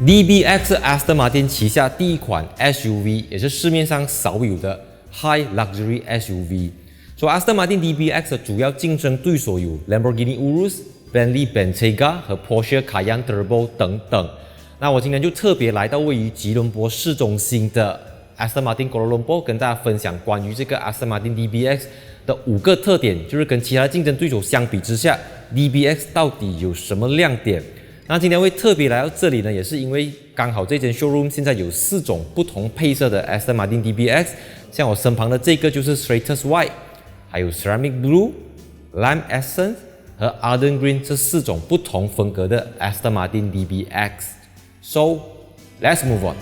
DBX 是 Aston Martin 旗下第一款 SUV， 也是市面上少有的 High Luxury SUV。所以 Aston Martin DBX 的主要竞争对手有 Lamborghini Urus、Bentley Bentayga 和 Porsche Cayenne Turbo 等等。那我今天就特别来到位于吉隆坡市中心的 Aston Martin Kuala Lumpur， 跟大家分享关于这个 Aston Martin DBX 的5个特点，就是跟其他的竞争对手相比之下 ，DBX 到底有什么亮点？那今天会特别来到这里呢，也是因为刚好这间 showroom 现在有4种不同配色的 Aston Martin DBX， 像我身旁的这个就是 Stratus White， 还有 Ceramic Blue、Lime Essence 和 Ardent Green 这4种不同风格的 Aston Martin DBX。So let's move on。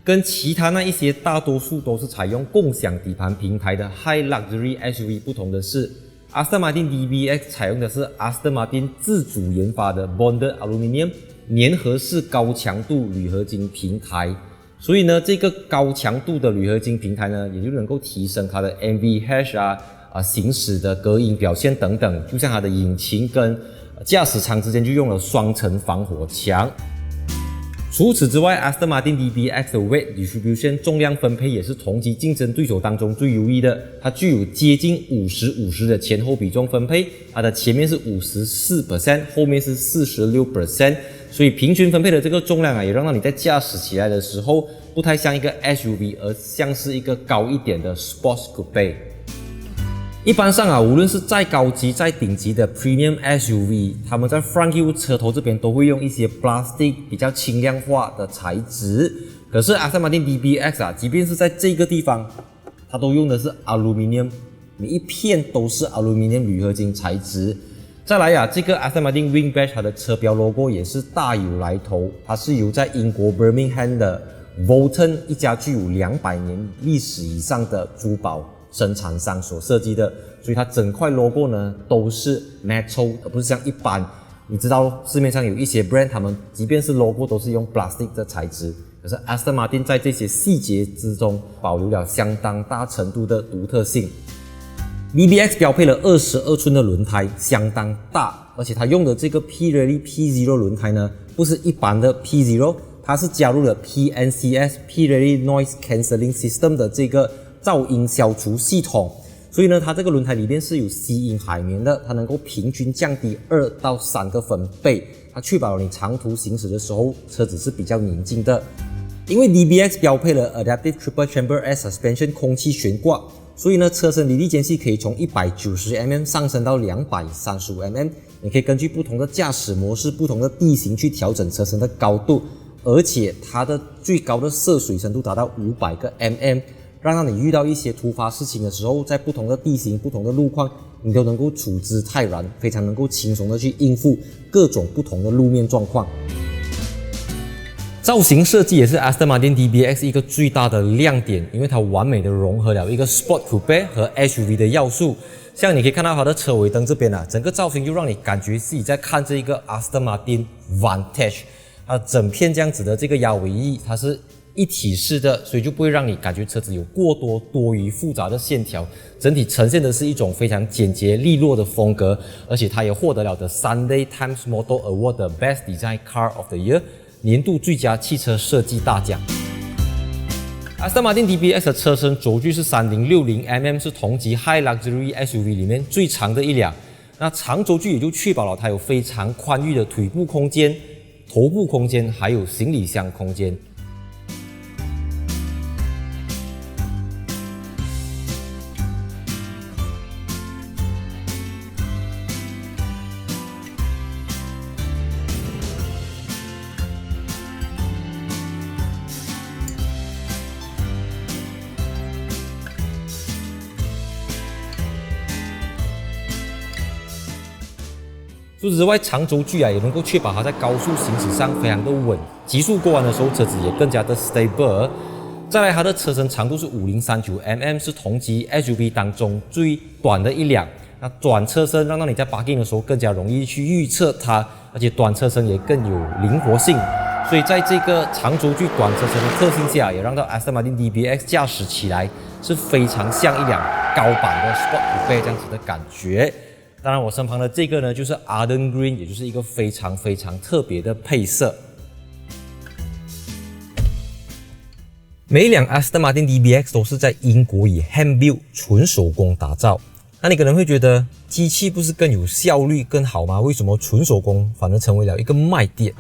跟其他那一些大多数都是采用共享底盘平台的 High Luxury SUV 不同的是，Aston Martin DBX 采用的是 Aston Martin 自主研发的 Bonded Aluminium 粘合式高强度铝合金平台，所以呢，这个高强度的铝合金平台呢，也就能够提升它的 NVH 行驶的隔音表现等等，就像它的引擎跟驾驶舱之间就用了双层防火墙。除此之外 ，Aston Martin DBX 的 weight distribution 重量分配也是同级竞争对手当中最优异的，它具有接近50-50的前后比重分配，它的前面是54%，后面是46%，所以平均分配的这个重量也让到你在驾驶起来的时候不太像一个 SUV， 而像是一个高一点的 Sports Coupe。一般上无论是再高级、再顶级的 Premium SUV， 他们在 Front Grille 车头这边都会用一些 Plastic 比较轻量化的材质。可是 Aston Martin DBX 即便是在这个地方，它都用的是 Aluminium， 每一片都是 Aluminium 铝合金材质。再来这个 Aston Martin Wing Badge 它的车标 logo 也是大有来头，它是由在英国 Birmingham 的 Volton 一家具有200年历史以上的珠宝生产商所设计的，所以它整块 logo 呢都是 metal， 而不是像一般你知道市面上有一些 brand 他们即便是 logo 都是用 plastic 的材质，可是 Aston Martin 在这些细节之中保留了相当大程度的独特性。DBX 标配了22寸的轮胎，相当大，而且它用的这个 Pirelli P0 轮胎呢不是一般的 P0， 它是加入了 PNCS Pirelli Noise Cancelling System 的这个噪音消除系统，所以呢，它这个轮胎里面是有吸音海绵的，它能够平均降低2到3个分贝，它确保了你长途行驶的时候车子是比较宁静的。因为 DBX 标配了 Adaptive Triple Chamber Air Suspension 空气悬挂，所以呢，车身离地间隙可以从 190mm 上升到 235mm， 你可以根据不同的驾驶模式、不同的地形去调整车身的高度，而且它的最高的涉水深度达到500个 mm。让你遇到一些突发事情的时候，在不同的地形、不同的路况，你都能够处之泰然，非常能够轻松的去应付各种不同的路面状况。造型设计也是 Aston Martin DBX 一个最大的亮点，因为它完美的融合了一个 Sport Coupe 和 SUV 的要素。像你可以看到它的车尾灯这边整个造型就让你感觉自己在看这一个 Aston Martin Vantage， 它整片这样子的这个鸭尾翼，它是一体式的，所以就不会让你感觉车子有过多余复杂的线条，整体呈现的是一种非常简洁利落的风格，而且它也获得了的 Sunday Times Motor Award 的 Best Design Car of the Year 年度最佳汽车设计大奖。Aston Martin DBX 的车身轴距是 3060mm， 是同级 High Luxury SUV 里面最长的一辆。那长轴距也就确保了它有非常宽裕的腿部空间、头部空间，还有行李箱空间。除此之外，长轴距也能够确保它在高速行驶上非常的稳，极速过弯的时候车子也更加的 stable。再来，它的车身长度是 5039mm， 是同级 SUV 当中最短的一辆。那短车身让到你在 parking 的时候更加容易去预测它，而且短车身也更有灵活性。所以在这个长轴距短车身的特性下，也让到 Aston Martin DBX 驾驶起来是非常像一辆高版的 Sport Coupe 这样子的感觉。当然，我身旁的这个呢，就是 Ardent Green， 也就是一个非常特别的配色。每一辆 Aston Martin DBX 都是在英国以 hand build 纯手工打造。那你可能会觉得，机器不是更有效率更好吗？为什么纯手工反而成为了一个卖点？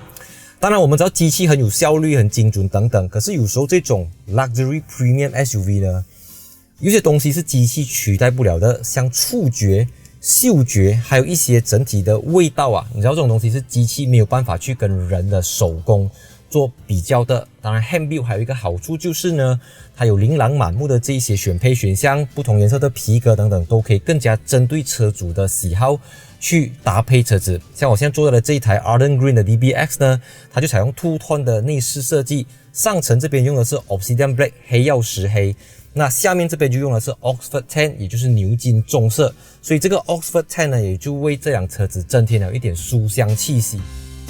当然，我们知道机器很有效率、很精准等等，可是有时候这种 Luxury Premium SUV 呢，有些东西是机器取代不了的，像触觉、嗅觉，还有一些整体的味道啊，你知道这种东西是机器没有办法去跟人的手工做比较的。当然 hand build 还有一个好处就是呢，它有琳琅满目的这一些选配选项，不同颜色的皮革等等，都可以更加针对车主的喜好去搭配车子。像我现在坐的这一台 Ardent Green 的 DBX 呢，它就采用 Two Tone 的内饰设计，上层这边用的是 Obsidian Black 黑曜石黑，那下面这边就用的是 Oxford Tan， 也就是牛金棕色，所以这个 Oxford Tan 呢，也就为这辆车子增添了一点书香气息。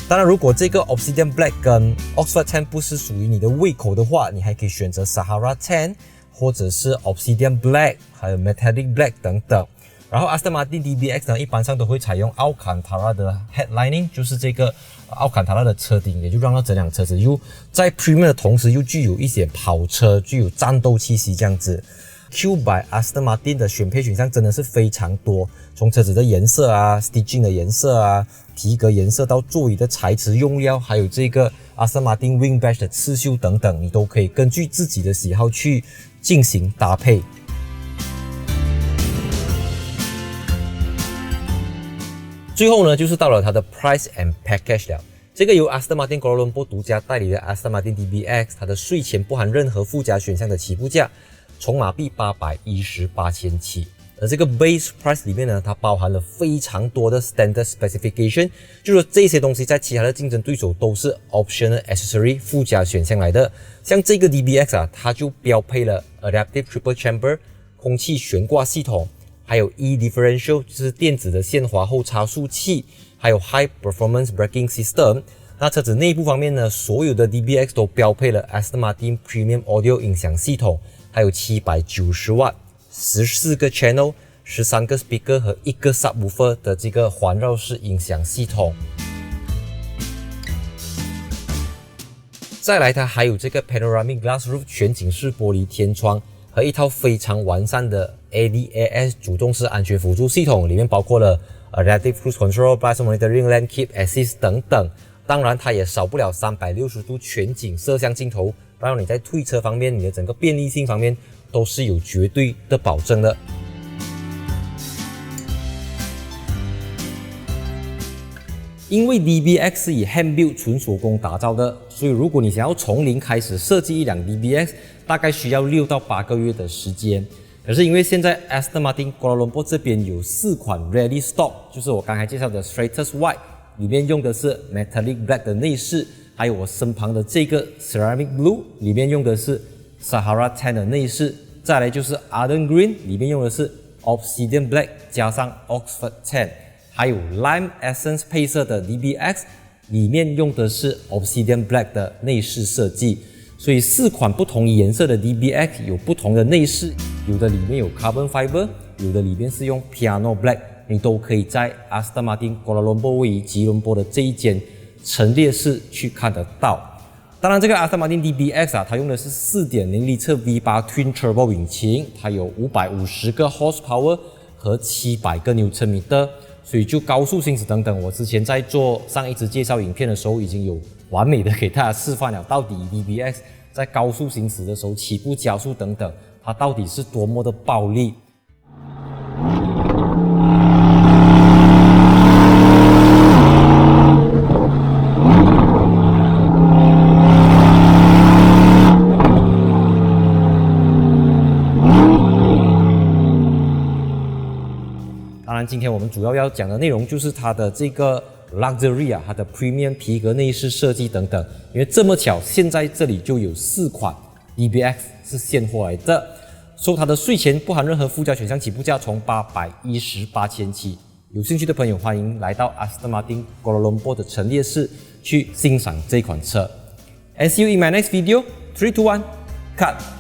当然，如果这个 Obsidian Black 跟 Oxford Tan 不是属于你的胃口的话，你还可以选择 Sahara Tan 或者是 Obsidian Black 还有 Metallic Black 等等。然后 Aston Martin DBX 呢，一般上都会采用 Alcantara 的 headlining， 就是这个 Alcantara 的车顶，也就让到整辆车子又在 Premium 的同时又具有一些跑车、具有战斗气息这样子。Q by Aston Martin 的选配选项真的是非常多，从车子的颜色啊、stitching 的颜色啊、皮革颜色到座椅的材质用料，还有这个 Aston Martin Wing Badge 的刺绣等等，你都可以根据自己的喜好去进行搭配。最后呢，就是到了它的 Price and Package 了。这个由 Aston Martin Kuala Lumpur 独家代理的 Aston Martin DBX， 它的税前不含任何附加选项的起步价从马币818千起，而这个 Base Price 里面呢，它包含了非常多的 Standard Specification， 就是说这些东西在其他的竞争对手都是 Optional Accessory 附加选项来的。像这个 DBX 啊，它就标配了 Adaptive Triple Chamber 空气悬挂系统，还有 E-Differential 就是电子的限滑后差速器，还有 High Performance Braking System。那车子内部方面呢，所有的 DBX 都标配了 Aston Martin Premium Audio 音响系统，还有790瓦、14个 Channel、13个 Speaker 和1个 Subwoofer 的这个环绕式音响系统。再来，它还有这个 Panoramic Glass Roof 全景式玻璃天窗和一套非常完善的 ADAS 主动式安全辅助系统，里面包括了 Adaptive Cruise Control、Blind Monitoring、Lane Keep Assist 等等。当然，它也少不了360度全景摄像镜头，让你在退车方面，你的整个便利性方面都是有绝对的保证的。因为 DBX 是以 hand build 纯手工打造的，所以如果你想要从零开始设计一辆 DBX， 大概需要6到8个月的时间。可是因为现在 Aston Martin Kuala Lumpur 这边有4款 Ready Stock， 就是我刚才介绍的 Stratus White， 里面用的是 Metallic Black 的内饰，还有我身旁的这个 Ceramic Blue， 里面用的是 Sahara Tan 的内饰。再来就是 Ardent Green， 里面用的是 Obsidian Black 加上 Oxford Tan。还有 Lime Essence 配色的 DBX， 里面用的是 Obsidian Black 的内饰设计，所以4款不同颜色的 DBX 有不同的内饰，有的里面有 Carbon Fiber， 有的里面是用 Piano Black， 你都可以在 Aston Martin Kuala Lumpur 位于吉隆坡的这一间陈列室去看得到。当然，这个 Aston Martin DBX 啊，它用的是 4.0 力车 V8 Twin Turbo 引擎，它有550个 horsepower 和700个牛车米的。所以就高速行驶等等，我之前在做上一支介绍影片的时候，已经有完美的给大家示范了，到底 DBX 在高速行驶的时候起步加速等等，它到底是多么的暴力。当然，今天我们主要讲的内容就是它的这个 Luxury 啊，它的 Premium 皮革内饰设计等等。因为这么巧，现在这里就有4款 DBX 是现货来的，所以它的税前不含任何附加选项，起步价从818千起。有兴趣的朋友，欢迎来到 Aston Martin Kuala Lumpur 的陈列室去欣赏这款车。And see you in my next video. 3, 2, 1, cut!